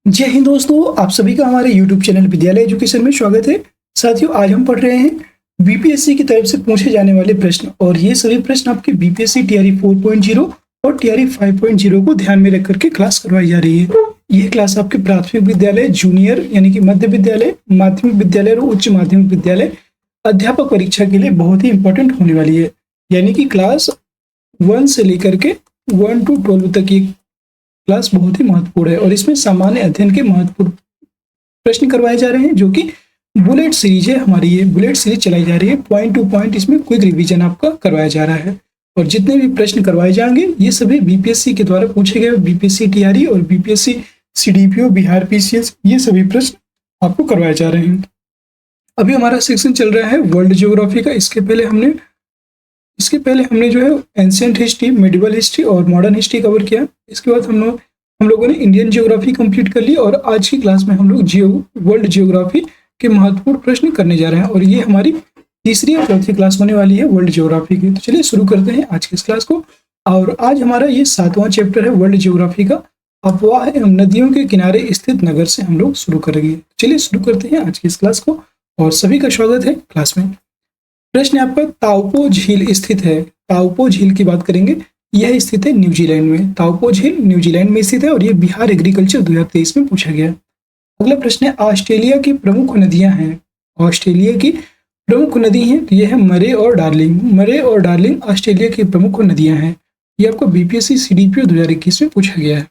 जय हिंद दोस्तों, आप सभी का हमारे YouTube चैनल विद्यालय एजुकेशन में स्वागत है। साथियों, आज हम पढ़ रहे हैं बीपीएससी की तरफ से पूछे जाने वाले प्रश्न और ये सभी प्रश्न आपके बीपीएससी टीआरई 4.0 और टीआरई 5.0 को ध्यान में रख करके क्लास करवाई जा रही है। यह क्लास आपके प्राथमिक विद्यालय, जूनियर यानी कि मध्य विद्यालय, माध्यमिक विद्यालय और उच्च माध्यमिक विद्यालय अध्यापक परीक्षा के लिए बहुत ही इंपॉर्टेंट होने वाली है। यानी कि क्लास 1 से लेकर के 1 to 12 तक ये क्लास बहुत ही महत्वपूर्ण है और इसमें सामान्य अध्ययन के महत्वपूर्ण प्रश्न करवाए जा रहे हैं, जो कि बुलेट सीरीज है। हमारी ये बुलेट सीरीज चलाई जा रही है। पॉइंट टू पॉइंट इसमें क्विक रिवीजन आपका करवाया जा रहा है और जितने भी प्रश्न करवाए जाएंगे ये सभी बीपीएससी के द्वारा पूछे गए, बीपीएससी टीआरई और बीपीएससी सीडीपीओ, बिहार पीसीएस, ये सभी प्रश्न आपको करवाए जा रहे हैं। अभी हमारा सेक्शन चल रहा है वर्ल्ड ज्योग्राफी का। इसके पहले हमने जो है एंशिएंट हिस्ट्री, मेडिवल हिस्ट्री और मॉडर्न हिस्ट्री कवर किया। इसके बाद हम लोगों ने इंडियन ज्योग्राफी कंप्लीट कर ली और आज की क्लास में हम लोग वर्ल्ड ज्योग्राफी के महत्वपूर्ण प्रश्न करने जा रहे हैं और ये हमारी तीसरी और चौथी क्लास होने वाली है वर्ल्ड ज्योग्राफी की। तो चलिए शुरू करते हैं आज की इस क्लास को। और आज हमारा ये 7वां चैप्टर है वर्ल्ड ज्योग्राफी का, अफवाह एवं नदियों के किनारे स्थित नगर से हम लोग शुरू करेंगे। चलिए शुरू करते हैं आज की इस क्लास को और सभी का स्वागत है क्लास में। प्रश्न आपका ताउपो झील स्थित है। ताउपो झील की बात करेंगे। यह स्थित है न्यूजीलैंड में। ताउपो झील न्यूजीलैंड में स्थित है और यह बिहार एग्रीकल्चर 2023 में पूछा गया। अगला प्रश्न है ऑस्ट्रेलिया की प्रमुख नदियां हैं। ऑस्ट्रेलिया की प्रमुख नदी हैं तो यह है मरे और डार्लिंग। मरे और डार्लिंग ऑस्ट्रेलिया की प्रमुख नदियां हैं। यह आपको बीपीएससी सीडीपीओ 2021 में पूछा गया है।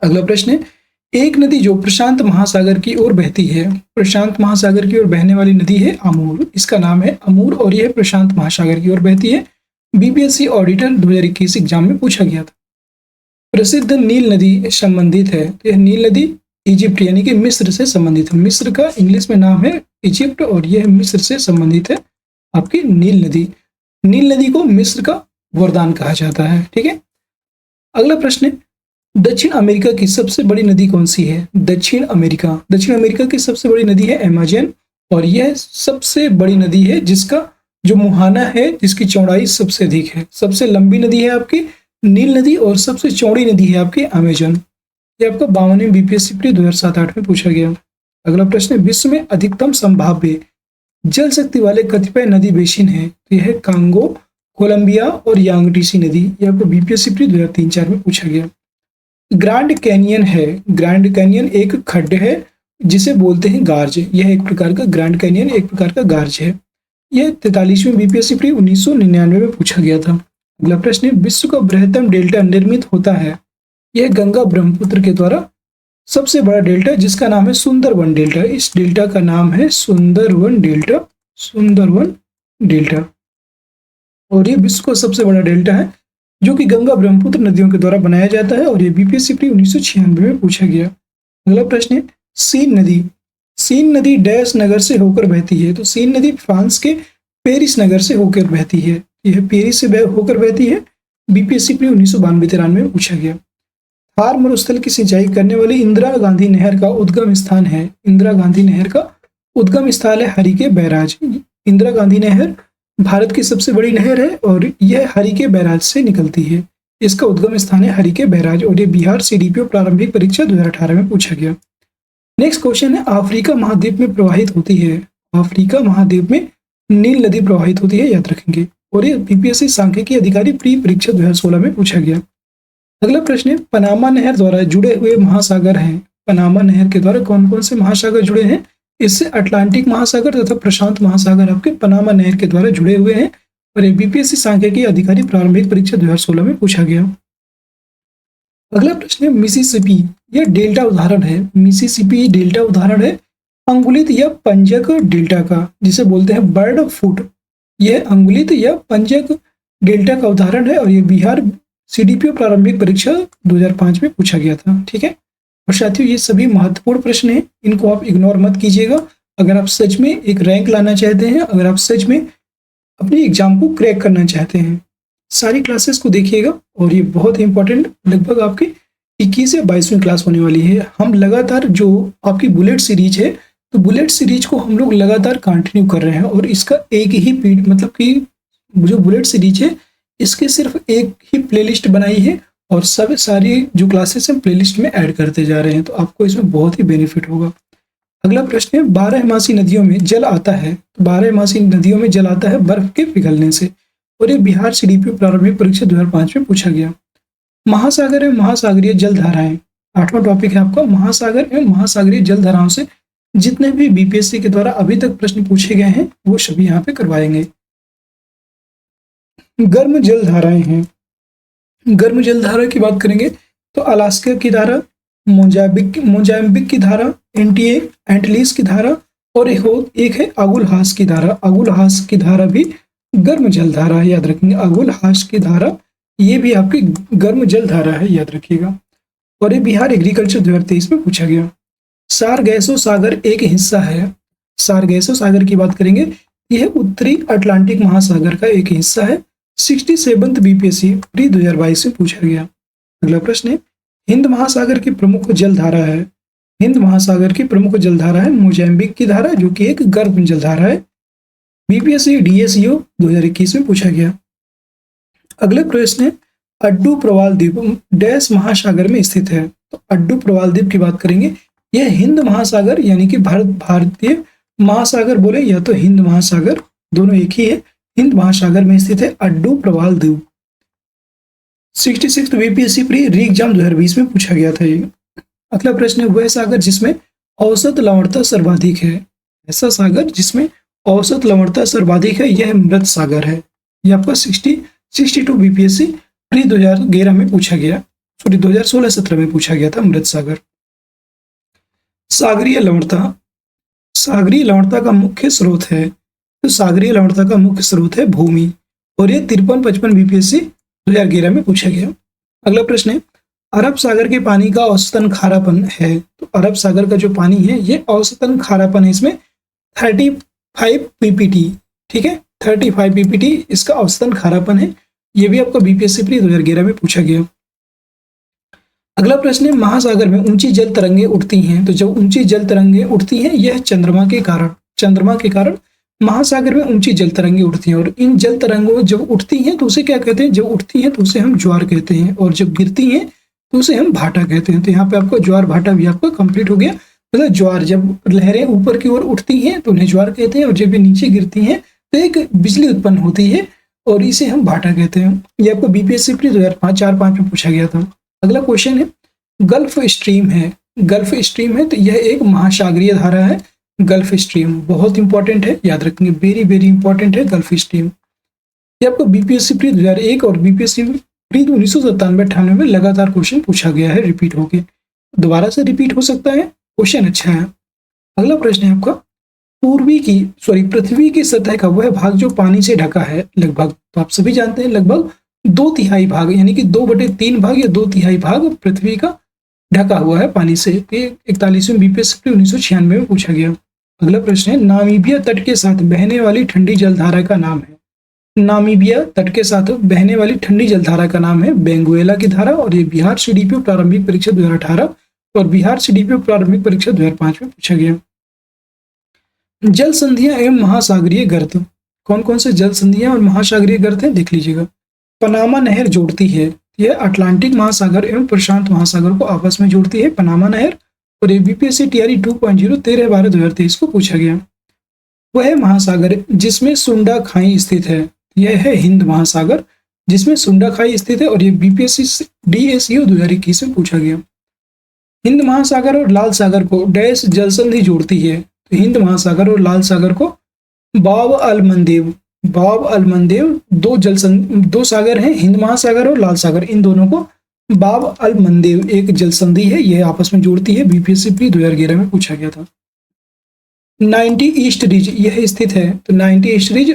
अगला प्रश्न है एक नदी जो प्रशांत महासागर की ओर बहती है। प्रशांत महासागर की ओर बहने वाली नदी है अमूर। इसका नाम है अमूर और यह प्रशांत महासागर की ओर बहती है। बीपीएससी ऑडिटर 2021 एग्जाम में पूछा गया था। प्रसिद्ध नील नदी संबंधित है तो यह नील नदी इजिप्ट यानी कि मिस्र से संबंधित है। मिस्र का इंग्लिश में नाम है इजिप्ट और यह मिस्र से संबंधित है आपकी नील नदी। नील नदी को मिस्र का वरदान कहा जाता है। ठीक है। अगला प्रश्न है दक्षिण अमेरिका की सबसे बड़ी नदी कौन सी है। दक्षिण अमेरिका की सबसे बड़ी नदी है अमेजन और यह सबसे बड़ी नदी है जिसका जो मुहाना है, जिसकी चौड़ाई सबसे अधिक है। सबसे लंबी नदी है आपकी नील नदी और सबसे चौड़ी नदी है आपकी अमेजन। यह आपका 52वें बीपीएससी प्री 2007-8 में पूछा गया। अगला प्रश्न है विश्व में अधिकतम संभाव्य जल शक्ति वाले कतिपय नदी बेसिन है तो यह है कांगो, कोलंबिया और यांगटीसी नदी। यह आपको बीपीएससी प्री 2003-4 में पूछा गया। ग्रैंड कैनियन है। ग्रैंड कैनियन एक खड्ड है जिसे बोलते हैं गार्ज। यह एक प्रकार का ग्रैंड कैनियन एक प्रकार का गार्ज है। यह 43वें बीपीएससी प्री 1999 में पूछा गया था। अगला प्रश्न है विश्व का बृहत्तम डेल्टा निर्मित होता है। यह गंगा ब्रह्मपुत्र के द्वारा सबसे बड़ा डेल्टा जिसका नाम है सुंदरवन डेल्टा। इस डेल्टा का नाम है सुंदरवन डेल्टा और ये विश्व का सबसे बड़ा डेल्टा है जो कि गंगा ब्रह्मपुत्र नदियों के द्वारा बनाया जाता है और ये बीपीएससी प्री 1996 में पूछा गया। अगला प्रश्न है सीन नदी डैश नगर से होकर बहती है तो सीन नदी फ्रांस के पेरिस नगर से होकर बहती है। यह पेरिस से होकर बहती है। बीपीएससी प्री 1992-93 में पूछा गया। थार मरुस्थल की सिंचाई करने वाली इंदिरा गांधी नहर का उद्गम स्थान है। इंदिरा गांधी नहर का उद्गम स्थल है हरिके बैराज। इंदिरा गांधी नहर भारत की सबसे बड़ी नहर है और यह हरिके बैराज से निकलती है। इसका उद्गम स्थान है हरिके बैराज और यह बिहार सीडीपीओ प्रारंभिक परीक्षा 2018 में पूछा गया। नेक्स्ट क्वेश्चन है अफ्रीका महाद्वीप में प्रवाहित होती है। अफ्रीका महाद्वीप में नील नदी प्रवाहित होती है, याद रखेंगे। और ये बीपीएससी सांख्यिकी अधिकारी प्री परीक्षा 2016 में पूछा गया। अगला प्रश्न है पनामा नहर द्वारा जुड़े हुए महासागर हैं। पनामा नहर के द्वारा कौन कौन से महासागर जुड़े हैं। इससे अटलांटिक महासागर तथा प्रशांत महासागर आपके पनामा नहर के द्वारा जुड़े हुए हैं और ये बीपीएससी सांख्यिकी अधिकारी प्रारंभिक परीक्षा 2016 में पूछा गया। अगला प्रश्न है मिसिसिपी यह डेल्टा उदाहरण है। मिसिसिपी डेल्टा उदाहरण है अंगुलित या पंजक डेल्टा का, जिसे बोलते हैं बर्ड फुट। यह अंगुलित या पंजक डेल्टा का उदाहरण है और यह बिहार सीडीपीओ प्रारंभिक परीक्षा 2005 में पूछा गया था। ठीक है। और साथियों ये सभी महत्वपूर्ण प्रश्न हैं, इनको आप इग्नोर मत कीजिएगा। अगर आप सच में एक रैंक लाना चाहते हैं, अगर आप सच में अपनी एग्जाम को क्रैक करना चाहते हैं, सारी क्लासेस को देखिएगा और ये बहुत इंपॉर्टेंट लगभग आपकी 21 या 22वीं क्लास होने वाली है। हम लगातार जो आपकी बुलेट सीरीज है तो बुलेट सीरीज को हम लोग लगातार कंटिन्यू कर रहे हैं और इसका एक ही मतलब कि जो बुलेट सीरीज है इसके सिर्फ एक ही प्लेलिस्ट बनाई है और सब सारी जो क्लासेस हैं प्लेलिस्ट में ऐड करते जा रहे हैं, तो आपको इसमें बहुत ही बेनिफिट होगा। अगला प्रश्न है, बारहमासी नदियों में जल आता है, तो बारहमासी नदियों में जल आता है बर्फ के पिघलने से, और ये बिहार सीडीपी प्रारंभिक परीक्षा 2005 में पूछा गया। महासागर एवं महासागरीय जलधाराएं, 8वां टॉपिक है आपका महासागर एवं महासागरीय जलधाराओं से जितने भी बीपीएससी के द्वारा अभी तक प्रश्न पूछे गए हैं वो सभी यहाँ पे करवाएंगे। गर्म जलधाराएं हैं, गर्म जलधारा की बात करेंगे तो अलास्का की धारा, मोजाम्बिक की धारा, एंटीलीज की धारा, और एक है अगुलहास की धारा। अगुलहास की धारा भी गर्म जलधारा है, याद रखेंगे। अगुलहास की धारा ये भी आपकी गर्म जलधारा है, याद रखिएगा। और ये बिहार एग्रीकल्चर 2023 में पूछा गया। सारगैसो सागर एक हिस्सा है, सारगैसो सागर की बात करेंगे, यह उत्तरी अटलांटिक महासागर का एक हिस्सा है। 67th बीपीएससी प्री 2022 में पूछा गया। अगला प्रश्न है, हिंद महासागर की प्रमुख जलधारा है, हिंद महासागर की प्रमुख जलधारा है मोजाम्बिक की धारा, जो कि एक गर्म जलधारा है। बीपीएससी डीएसईओ 2021 में पूछा गया। अगले प्रश्न है, अड्डू प्रवाल द्वीप डैश महासागर में स्थित है, तो अड्डू प्रवाल द्वीप की बात करेंगे, यह हिंद महासागर यानी कि भारतीय महासागर बोले या तो हिंद महासागर, दोनों एक ही है, हिंद महासागर में स्थित है अड्डू प्रवाल द्वीप। 66 बीपीएससी प्री री एग्जाम 2020 में पूछा गया था ये। अगला प्रश्न है, वह सागर जिसमें औसत लवणता सर्वाधिक है, ऐसा सागर जिसमें औसत लवणता सर्वाधिक है, यह मृत सागर है। यह आपका 62 बीपीएससी प्री 2011 में पूछा गया, सॉरी 2016-17 में पूछा गया था मृत सागर। सागरीय लवणता, सागरीय लवणता का मुख्य स्रोत है, तो सागरीय लवणता का मुख्य स्रोत है भूमि, और ये 53-55 बीपीएससी 2011 में पूछा गया। अगला प्रश्न है, अरब सागर के पानी का औसतन खारापन है, तो अरब सागर का जो पानी है ये औसतन खारापन है, इसमें 35 पीपीटी, ठीक है, 35 पीपीटी इसका औसतन खारापन है। ये भी आपका बीपीएससी प्री 2011 में पूछा गया। अगला प्रश्न है, महासागर में ऊंची जल तरंगे उठती हैं, तो जब ऊंची जल तरंगे उठती हैं यह चंद्रमा के कारण, चंद्रमा के कारण महासागर में ऊंची जल तरंगे उठती हैं, और इन जल तरंगों जब उठती हैं तो उसे क्या कहते हैं, जब उठती हैं तो उसे हम ज्वार कहते हैं, और जब गिरती हैं तो उसे हम भाटा कहते हैं। तो यहाँ पे आपका ज्वार भाटा भी आपका कंप्लीट हो गया। मतलब ज्वार, जब लहरें ऊपर की ओर उठती हैं तो उन्हें ज्वार कहते हैं, और जब ये नीचे गिरती हैं तो एक बिजली उत्पन्न होती है और इसे हम भाटा कहते हैं। ये आपको बीपीएससी प्री 2004-5 में पूछा गया था। अगला क्वेश्चन है, गल्फ स्ट्रीम है, गल्फ स्ट्रीम है तो यह एक महासागरीय धारा है। गल्फ स्ट्रीम बहुत इंपॉर्टेंट है, याद रखेंगे, वेरी वेरी इंपॉर्टेंट है गल्फ स्ट्रीम। ये आपको बीपीएससी प्री 2001 और बीपीएससी प्री 1997-98 में लगातार क्वेश्चन पूछा गया है, रिपीट होके, दोबारा से रिपीट हो सकता है, क्वेश्चन अच्छा है। अगला प्रश्न है आपका, पृथ्वी की सतह का वह भाग जो पानी से ढका है लगभग, तो आप सभी जानते हैं लगभग 2/3 भाग, यानी कि 2/3 भाग या 2/3 भाग पृथ्वी का ढका हुआ है पानी से। 41वें बीपीएससी प्री 1996 में पूछा गया। अगला प्रश्न है, नामीबिया तट के साथ बहने वाली ठंडी जलधारा का नाम है, नामीबिया तट के साथ बहने वाली ठंडी जलधारा का नाम है बेंगुएला की धारा, और ये बिहार सीडीपी प्रारंभिक परीक्षा 2018 और बिहार सीडीपी प्रारंभिक परीक्षा 2005 में पूछा गया। जल संधियां एवं महासागरीय गर्त, कौन कौन से जल संधियां और महासागरीय गर्त हैं देख लीजिएगा। पनामा नहर जोड़ती है, यह अटलांटिक महासागर एवं प्रशांत महासागर को आपस में जोड़ती है, पनामा नहर, और ये बीपीएससी टीआरई 2.0 13/12/2023 को पूछा गया। वह महासागर जिसमें सुंडा खाई स्थित है, यह है हिंद महासागर जिसमें सुंडा खाई स्थित है, और ये बीपीएससी डीएसईओ 2021 में पूछा गया। हिंद महासागर और लाल सागर को डैश जल संधि जोड़ती है, तो हिंद महासागर और लाल सागर को बाब अल मंदेव, दो सागर हैं, हिंद महासागर और लाल सागर, इन दोनों को बाब अल मंदेव एक जल संधि है, यह आपस में जोड़ती है। बीपीएससी प्री 2011 में पूछा गया था। 90 ईस्ट रिज यह स्थित है, तो 90 ईस्ट रिज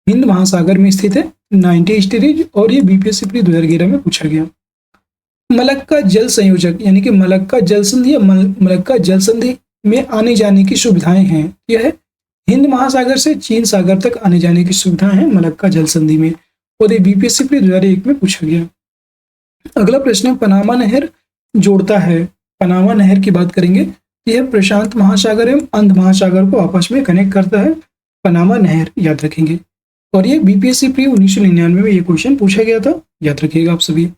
हिंद महासागर में स्थित है, 90 ईस्ट रिज, और ये बीपीएससी प्री 2011 में पूछा गया। मलक्का जल संयोजक यानी कि मलक्का जल संधि या मलक्का जल संधि में आने जाने की सुविधाएं हैं, यह हिंद महासागर से चीन सागर तक आने जाने की सुविधाएं हैं मलक्का जल संधि में, और ये बीपीएससी प्री 2001 में पूछा गया। अगला प्रश्न है, पनामा नहर जोड़ता है, पनामा नहर की बात करेंगे, यह प्रशांत महासागर एवं अंध महासागर को आपस में कनेक्ट करता है, पनामा नहर, याद रखेंगे। और ये बीपीएससी प्री 1999 में ये क्वेश्चन पूछा गया था, याद रखिएगा आप सभी।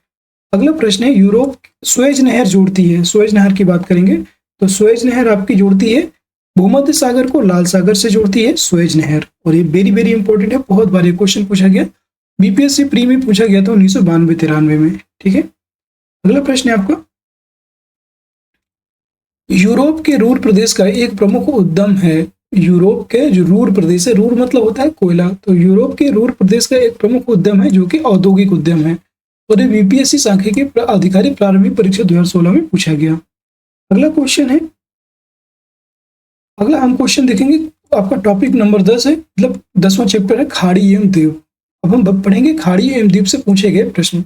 अगला प्रश्न है, यूरोप सुएज नहर जोड़ती है, सुएज नहर की बात करेंगे तो सुएज नहर आपकी जोड़ती है भूमध्य सागर को लाल सागर से जोड़ती है सुएज नहर। और ये वेरी वेरी इंपॉर्टेंट है, बहुत बार ये क्वेश्चन पूछा गया, बीपीएससी प्री में पूछा गया था 1992-93 में। ठीक है, अगला प्रश्न है आपका, यूरोप के रूर प्रदेश का एक प्रमुख उद्यम है, यूरोप के जो रूर प्रदेश है, रूर मतलब होता है कोयला, तो यूरोप के रूर प्रदेश का एक प्रमुख उद्यम है जो कि औद्योगिक उद्यम है। और ये बीपीएससी सांख्यिकी अधिकारी प्रारंभिक परीक्षा 2016 में पूछा गया। अगला क्वेश्चन है, अगला हम क्वेश्चन देखेंगे, आपका टॉपिक नंबर 10 है, मतलब 10वां चैप्टर है खाड़ी एवं द्वीप। अब हम पढ़ेंगे खाड़ी एवं द्वीप से पूछे गए प्रश्न।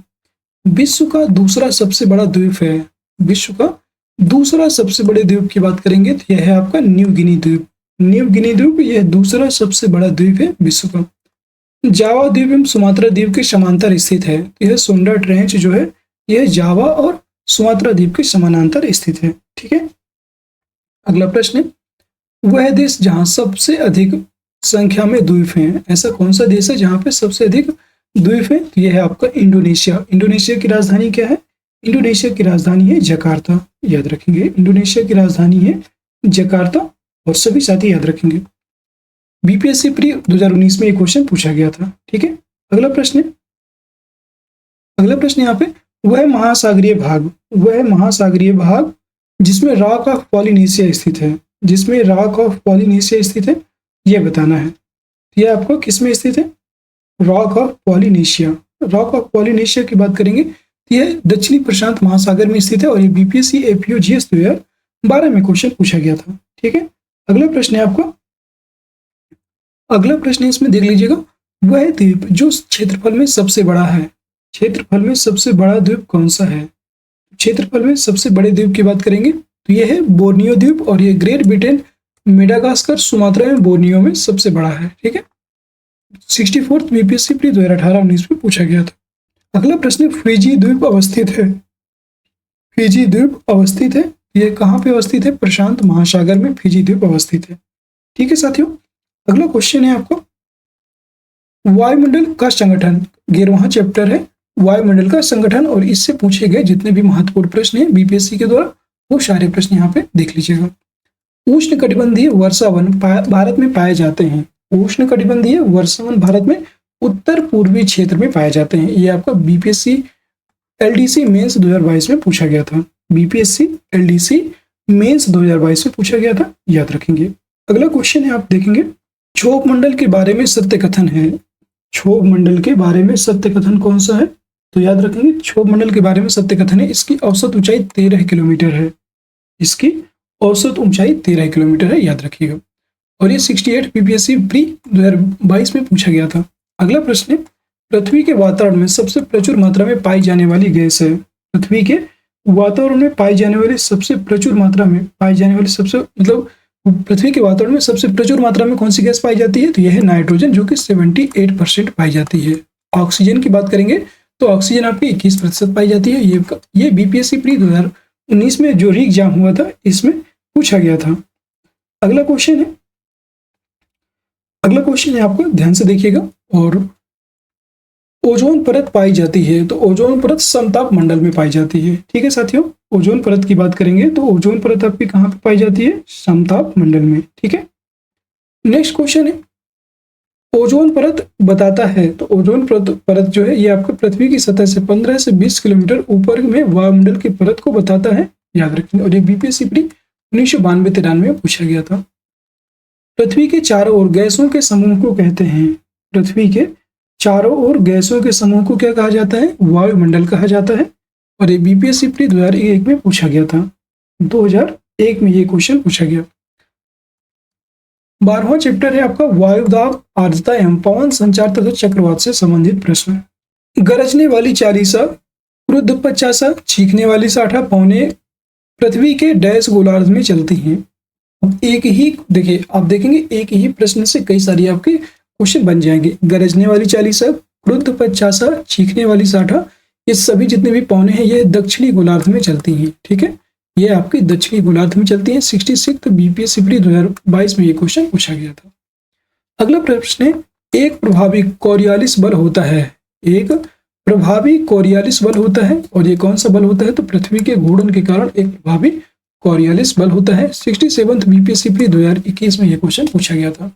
विश्व का दूसरा सबसे बड़ा द्वीप है, विश्व का दूसरा सबसे बड़े द्वीप की बात करेंगे तो यह है आपका न्यू गिनी द्वीप। न्यू गिनी द्वीप यह दूसरा सबसे बड़ा द्वीप है विश्व का। जावा द्वीप एवं सुमात्रा द्वीप के समांतर स्थित है, तो यह सुंडा ट्रेंच जो है यह जावा और सुमात्रा द्वीप के समानांतर स्थित है। ठीक है, अगला प्रश्न है, वह देश जहां सबसे अधिक संख्या में द्वीप हैं, ऐसा कौन सा देश है जहां पे सबसे अधिक द्वीप है? तो यह है आपका इंडोनेशिया। इंडोनेशिया की राजधानी क्या है? इंडोनेशिया की राजधानी है जकार्ता, याद रखेंगे, इंडोनेशिया की राजधानी है जकार्ता। और सभी साथी याद रखेंगे, बीपीएससी प्री 2019 में एक क्वेश्चन पूछा गया था। ठीक है, अगला प्रश्न है, अगला प्रश्न यहाँ पे, वह महासागरीय भाग, वह महासागरीय भाग जिसमें रॉक ऑफ पॉलिनेशिया स्थित है, जिसमें रॉक ऑफ पॉलिनेशिया स्थित है, यह बताना है। यह आपको किसमें स्थित है? Rock of Polynesia. Rock of Polynesia की बात करेंगे तो यह दक्षिणी प्रशांत महासागर में स्थित है और ये बीपीएससी एपीओ जीएस 2012 में क्वेश्चन पूछा गया था। ठीक है, अगला प्रश्न है आपका, अगला प्रश्न इसमें देख लीजिएगा, वह द्वीप जो क्षेत्रफल में सबसे बड़ा है, क्षेत्रफल में सबसे बड़ा द्वीप कौन सा है? क्षेत्रफल में सबसे बड़े द्वीप की बात करेंगे तो यह है बोर्नियो द्वीप और यह ग्रेट ब्रिटेन, मेडागास्कर, सुमात्रा एवं बोर्नियो में सबसे बड़ा है। ठीक है, 64th बीपीएससी प्री 2018-19 में पूछा गया था। अगला प्रश्न, फिजी द्वीप अवस्थित है, फिजी द्वीप अवस्थित है, यह कहाँ पे अवस्थित है? प्रशांत महासागर में फिजी द्वीप अवस्थित है। ठीक है साथियों, अगला क्वेश्चन है आपको, वायुमंडल का संगठन, 11वां चैप्टर है वायुमंडल का संगठन, और इससे पूछे गए जितने भी महत्वपूर्ण प्रश्न हैं बीपीएससी के द्वारा वो सारे प्रश्न यहाँ पे देख लीजिएगा। उष्ण कटिबंधीय वर्षावन भारत में पाए जाते हैं, उष्ण कटिबंधीय वर्षावन भारत में उत्तर पूर्वी क्षेत्र में पाए जाते हैं। ये आपका बीपीएससी एलडीसी मेंस 2022 में पूछा गया था, बीपीएससी एलडीसी मेंस 2022 में पूछा गया था, याद रखेंगे। अगला क्वेश्चन है, आप देखेंगे, क्षोभ मंडल के बारे में सत्य कथन है, क्षोभ मंडल के बारे में सत्य कथन कौन सा है? तो याद रखेंगे, क्षोभ मंडल के बारे में सत्य कथन है, इसकी औसत ऊंचाई 13 किलोमीटर है, इसकी औसत ऊंचाई 13 किलोमीटर है, याद रखिएगा। और ये 68 बीपीएससी प्री 2022 में पूछा गया था। अगला प्रश्न है, पृथ्वी के वातावरण में सबसे प्रचुर मात्रा में पाई जाने वाली गैस है, पृथ्वी के वातावरण में पाई जाने वाली सबसे प्रचुर मात्रा में पाई जाने वाली सबसे मतलब पृथ्वी के वातावरण में सबसे प्रचुर मात्रा में कौन सी गैस पाई जाती है? तो यह है नाइट्रोजन, जो कि 78% पाई जाती है। ऑक्सीजन की बात करेंगे तो ऑक्सीजन आपकी 21% पाई जाती है। ये बीपीएससी प्री 2019 में जो री एग्जाम हुआ था इसमें पूछा गया था। अगला क्वेश्चन है, अगला क्वेश्चन है आपको ध्यान से देखिएगा, और ओजोन परत पाई जाती है, तो ओजोन परत समताप मंडल में पाई जाती है। ठीक है साथियों, ओजोन परत की बात करेंगे तो ओजोन परत आपकी कहाँ पे पाई जाती है? समताप मंडल में। ठीक है, नेक्स्ट क्वेश्चन है, ओजोन परत बताता है, तो ओजोन परत जो है ये आपको पृथ्वी की सतह से 15 से 20 किलोमीटर ऊपर में वायुमंडल की परत को बताता है, याद रखेंगे। और ये बीपीएससी प्री 1992-93 में पूछा गया था। पृथ्वी के चारों ओर गैसों के समूह को कहते हैं, पृथ्वी के चारों ओर गैसों के समूह को क्या कहा जाता है? वायुमंडल कहा जाता है। और ये बीपीएससी प्री 2001 में पूछा गया था, 2001 में ये क्वेश्चन पूछा गया। 12वां चैप्टर है आपका वायुदाब, आर्द्रता एवं पवन संचार तथा चक्रवात से संबंधित प्रश्न। गरजने वाली चालीसा, क्रुद्ध 50, चीखने वाली 60 पौने पृथ्वी के डैश गोलार्ध में चलती हैं। एक ही देखिए, आप देखेंगे एक ही प्रश्न से कई सारी आपके क्वेश्चन बन जाएंगे। गरजने वाली 40, क्रुद्ध 50, चीखने वाली 60, ये सभी जितने भी पौने हैं ये दक्षिणी गोलार्ध में चलती हैं। ठीक है, ये आपकी दक्षिणी गोलार्ध में चलती हैं। 66 बीपीएससी प्री 2022 में ये क्वेश्चन पूछा गया था। अगला प्रश्न है, एक प्रभावी कोरियोलिस बल होता है, एक प्रभावी कोरियालिस बल होता है, और ये कौन सा बल होता है? तो पृथ्वी के घूर्णन के कारण एक प्रभावी कोरियालिस बल होता है। 67th बीपीएससी प्री 2021 में ये क्वेश्चन पूछा गया था।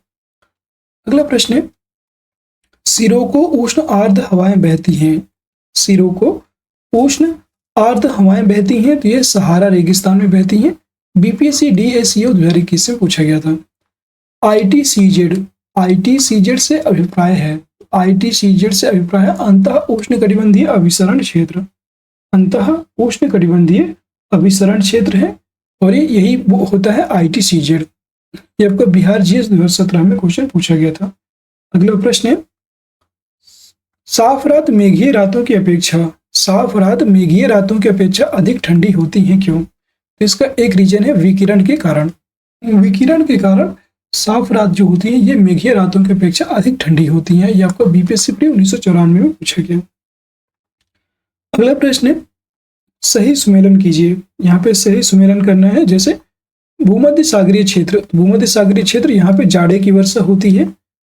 अगला प्रश्न है, सिरों को उष्ण आर्द्र हवाएं बहती हैं, सिरों को उष्ण आर्द्र हवाएं बहती हैं, तो ये सहारा रेगिस्तान में बहती हैं। बीपीएससी डीएसईओ 2021 में पूछा गया था। आईटीसीजेड से अभिप्राय है, आईटीसीजेड से अभिप्राय है अंतः उष्णकटिबंधीय अभिसरण क्षेत्र, अंतः उष्णकटिबंधीय अभिसरण क्षेत्र है, और ये यही वो होता है आईटीसीजेड। ये आपका बिहार जीएस 2017 में क्वेश्चन पूछा गया था। अगला प्रश्न है, साफ रात मेघीय रातों की अपेक्षा, साफ रात मेघीय रातों की अपेक्षा अधिक ठंडी होती हैं, क्यों? तो इसका एक रीजन है विकिरण के कारण, विकिरण के कारण साफ रात जो होती है ये मेघीय रातों की अपेक्षा अधिक ठंडी होती है। ये आपका बीपीएससी प्री 1994 में पूछा गया। अगला प्रश्न है, सही सुमेलन कीजिए। यहाँ पे सही सुमेलन करना है, जैसे भूमध्य सागरीय क्षेत्र, भूमध्य सागरीय क्षेत्र यहाँ पे जाड़े की वर्षा होती है,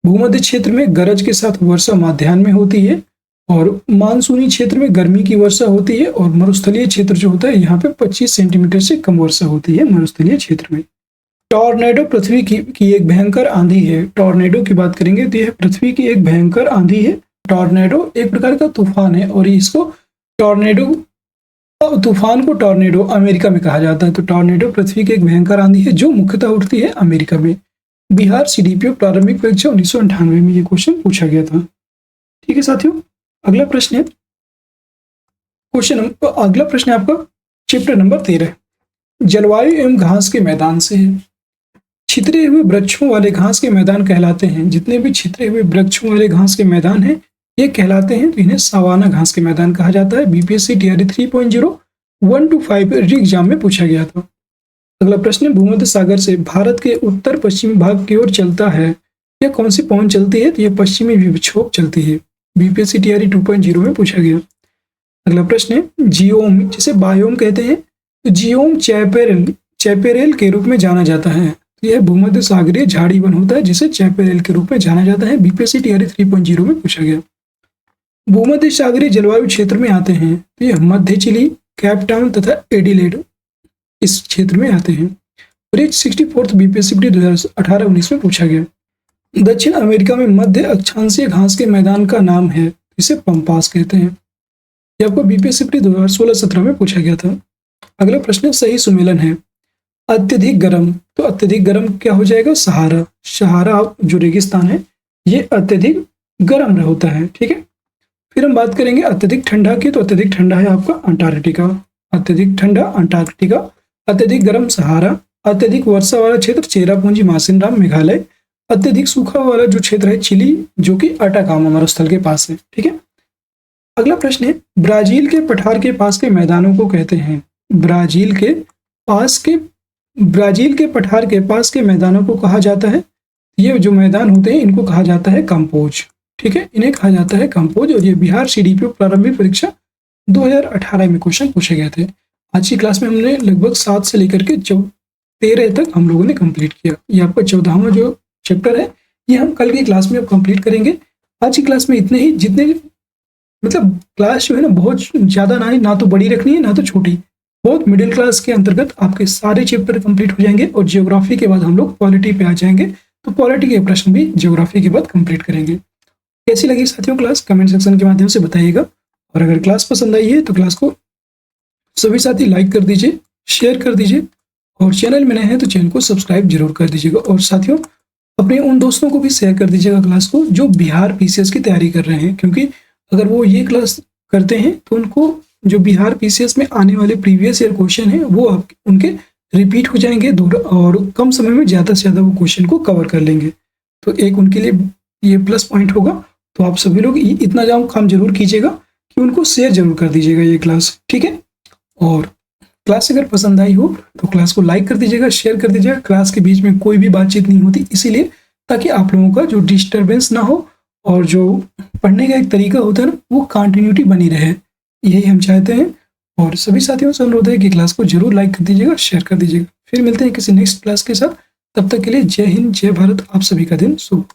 भूमध्य क्षेत्र में गरज के साथ वर्षा मध्याह्न में होती है, और मानसूनी क्षेत्र में गर्मी की वर्षा होती है, और मरुस्थलीय क्षेत्र जो होता है यहाँ पे 25 सेंटीमीटर से कम वर्षा होती है मरुस्थलीय क्षेत्र में। टॉर्नेडो पृथ्वी की एक भयंकर आंधी है, टॉर्नेडो की बात करेंगे तो यह पृथ्वी की एक भयंकर आंधी है। टॉर्नेडो एक प्रकार का तूफान है, और इसको टॉर्नेडो, तूफान को टॉर्नेडो अमेरिका में कहा जाता है। तो टॉर्नेडो पृथ्वी की एक भयंकर आंधी है जो मुख्यतः उठती है अमेरिका में। बिहार सीडीपीओ प्रारंभिक परीक्षा 1998 में ये क्वेश्चन पूछा गया था। ठीक है साथियों, अगला प्रश्न है अगला प्रश्न है आपका चैप्टर नंबर 13, जलवायु एवं घास के मैदान से है। छितरे हुए वृक्षों वाले घास के मैदान कहलाते हैं, जितने भी छितरे हुए वृक्षों वाले घास के मैदान हैं ये कहलाते हैं, तो इन्हें सवाना घास के मैदान कहा जाता है। बीपीएससी टीआरई 3.0 1 to 5 एग्जाम में पूछा गया था। अगला प्रश्न है, भूमध्य सागर से भारत के उत्तर पश्चिमी भाग की ओर चलता है, यह कौन सी पवन चलती है? तो यह पश्चिमी विक्षोभ चलती है। बीपीएससी टीआरई 2.0 में पूछा गया। अगला प्रश्न है, जियोम जिसे बायोम कहते हैं, तो जियोम चैपेरेल के रूप में जाना जाता है। यह भूमध्य सागरीय झाड़ी वन होता है जिसे चैपेरेल के रूप में जाना जाता है। बीपीएससी टीआरई 3.0 में पूछा गया। भूमध्य सागरीय जलवायु क्षेत्र में आते हैं, तो यह मध्य चिली, कैपटाउन तथा एडिलेड इस क्षेत्र में आते हैं। और ये 64th बीपीएससी 2018-19 में पूछा गया। दक्षिण अमेरिका में मध्य अक्षांशीय घास के मैदान का नाम है, इसे पंपास कहते हैं। यह आपको बीपीएससी 2016-17 में पूछा गया था। अगला प्रश्न सही सुमेलन है, अत्यधिक गर्म, तो अत्यधिक गर्म क्या हो जाएगा? सहारा, सहारा जो रेगिस्तान है ये अत्यधिक गर्म होता है। ठीक है, फिर हम बात करेंगे अत्यधिक ठंडा की, तो अत्यधिक ठंडा है आपका अंटार्कटिका, अत्यधिक ठंडा अंटार्कटिका, अत्यधिक गर्म सहारा, अत्यधिक वर्षा वाला क्षेत्र चेरापूंजी मासिनराम मेघालय, अत्यधिक सूखा वाला जो क्षेत्र है चिली जो कि अटाकामा मरुस्थल के पास है। ठीक है, अगला प्रश्न है, ब्राजील के पठार के पास के मैदानों को कहते हैं, ब्राजील के पठार के पास के मैदानों को कहा जाता है, ये जो मैदान होते हैं इनको कहा जाता है कंपोज। ठीक है, इन्हें कहा जाता है कंपोज। और ये बिहार सीडीपीओ प्रारंभिक परीक्षा 2018 में क्वेश्चन पूछे गए थे। आज की क्लास में हमने लगभग 7 से लेकर के 13 तक हम लोगों ने कंप्लीट किया। ये आपका 14वां जो चैप्टर है ये हम कल की क्लास में अब कंप्लीट करेंगे। आज की क्लास में इतने ही, जितने मतलब क्लास जो है ना बहुत ज़्यादा ना तो बड़ी रखनी है ना तो छोटी, बहुत मिडिल क्लास के अंतर्गत आपके सारे चैप्टर कंप्लीट हो जाएंगे। और जियोग्राफी के बाद हम लोग पॉलिटी पे आ जाएंगे, तो पॉलिटी के प्रश्न भी जियोग्राफी के बाद कंप्लीट करेंगे। कैसी लगी साथियों क्लास? कमेंट सेक्शन के माध्यम से बताइएगा। और अगर क्लास पसंद आई है तो क्लास को सभी साथी लाइक कर दीजिए, शेयर कर दीजिए, और चैनल में नए हैं तो चैनल को सब्सक्राइब जरूर कर दीजिएगा। और साथियों अपने उन दोस्तों को भी शेयर कर दीजिएगा क्लास को जो बिहार पीसीएस की तैयारी कर रहे हैं, क्योंकि अगर वो ये क्लास करते हैं तो उनको जो बिहार पीसीएस में आने वाले प्रीवियस ईयर क्वेश्चन है वो उनके रिपीट हो जाएंगे और कम समय में ज़्यादा से ज़्यादा वो क्वेश्चन को कवर कर लेंगे। तो एक उनके लिए ये प्लस पॉइंट होगा। तो आप सभी लोग इतना काम जरूर कीजिएगा कि उनको शेयर जरूर कर दीजिएगा ये क्लास। ठीक है, और क्लास अगर पसंद आई हो तो क्लास को लाइक कर दीजिएगा, शेयर कर दीजिएगा। क्लास के बीच में कोई भी बातचीत नहीं होती, इसीलिए ताकि आप लोगों का जो डिस्टर्बेंस ना हो और जो पढ़ने का एक तरीका होता है ना वो कंटिन्यूटी बनी रहे, यही हम चाहते हैं। और सभी साथियों से अनुरोध है कि क्लास को जरूर लाइक कर दीजिएगा, शेयर कर दीजिएगा। फिर मिलते हैं किसी नेक्स्ट क्लास के साथ, तब तक के लिए जय हिंद, जय भारत। आप सभी का दिन शुभ।